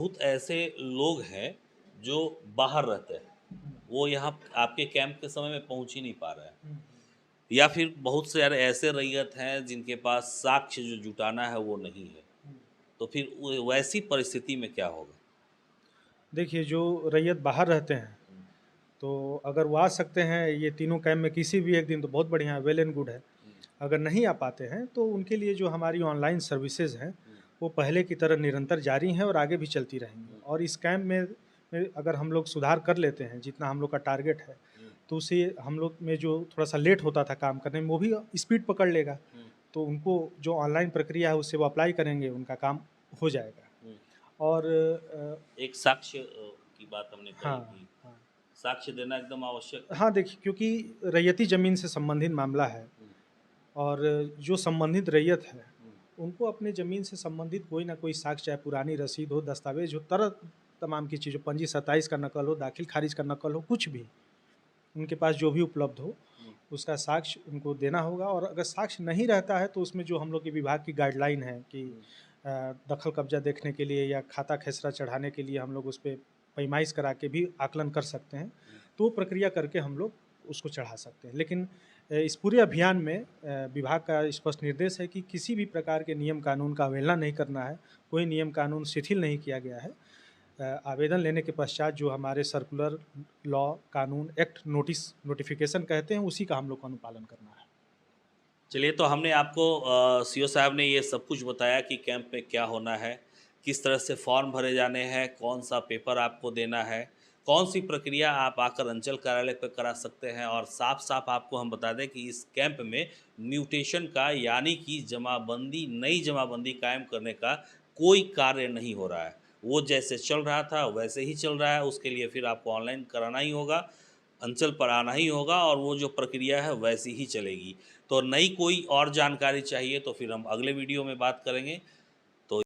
बहुत ऐसे लोग हैं जो बाहर रहते हैं, वो यहाँ आपके कैंप के समय में पहुँच ही नहीं पा रहे हैं। या फिर बहुत से यार ऐसे रैयत हैं जिनके पास साक्ष्य जो जुटाना है वो नहीं है। तो फिर वैसी परिस्थिति में क्या होगा? देखिए, जो रैयत बाहर रहते हैं, तो अगर वो आ सकते हैं ये तीनों कैंप में किसी भी एक दिन तो बहुत बढ़िया है, वेल एंड गुड है। अगर नहीं आ पाते हैं तो उनके लिए जो हमारी ऑनलाइन सर्विसेज हैं, वो पहले की तरह निरंतर जारी हैं और आगे भी चलती रहेंगी। और इस कैंप में अगर हम लोग सुधार कर लेते हैं, जितना हम लोग का टारगेट है, तो उससे हम लोग में जो थोड़ा-सा लेट होता था काम करने में, वो भी स्पीड पकड़ लेगा। तो उनको जो ऑनलाइन प्रक्रिया है उससे वो अप्लाई करेंगे, उनका काम हो जाएगा। और एक साक्ष्य की बात हमने कही हाँ, कि हाँ। साक्ष्य देना एकदम आवश्यक है। हाँ, देखिए, क्योंकि रैयती ज़मीन से संबंधित मामला है और जो संबंधित रैयत है, उनको अपने ज़मीन से संबंधित कोई ना कोई साक्ष्य, चाहे पुरानी रसीद हो, दस्तावेज़ हो, तरह तमाम की चीज़ें, पंजी 27 का नकल हो, दाखिल-खारिज का नकल हो, कुछ भी, उनके पास जो भी उपलब्ध हो, उसका साक्ष्य उनको देना होगा। और अगर साक्ष्य नहीं रहता है, तो उसमें जो हम लोग के विभाग की गाइडलाइन है कि दखल-कब्ज़ा देखने के लिए या खाता खेसरा चढ़ाने के लिए हम लोग उसपे पैमाइश करा के भी आकलन कर सकते हैं। तो वो प्रक्रिया करके हम लोग उसको चढ़ा सकते हैं। लेकिन इस पूरे अभियान में विभाग का स्पष्ट निर्देश है कि किसी भी प्रकार के नियम कानून का अवहेलना नहीं करना है, कोई नियम कानून शिथिल नहीं किया गया है। आवेदन लेने के पश्चात जो हमारे सर्कुलर, लॉ, कानून, एक्ट, नोटिफ़िकेशन कहते हैं, उसी का हम लोग को अनुपालन करना है। चलिए, तो हमने आपको सीओ साहब ने ये सब कुछ बताया कि कैंप में क्या होना है, किस तरह से फॉर्म भरे जाने हैं, कौन-सा पेपर आपको देना है, कौन-सी प्रक्रिया आप आकर अंचल कार्यालय पे करा सकते हैं और साफ-साफ आपको हम बता दें कि इस कैंप में म्यूटेशन का यानी कि जमाबंदी, नई जमाबंदी कायम करने का कोई कार्य नहीं हो रहा है। वो जैसे चल रहा था वैसे ही चल रहा है, उसके लिए फिर आपको ऑनलाइन कराना ही होगा, अंचल पर आना ही होगा और वो जो प्रक्रिया है वैसी ही चलेगी। तो नई कोई और जानकारी चाहिए तो फिर हम अगले वीडियो में बात करेंगे।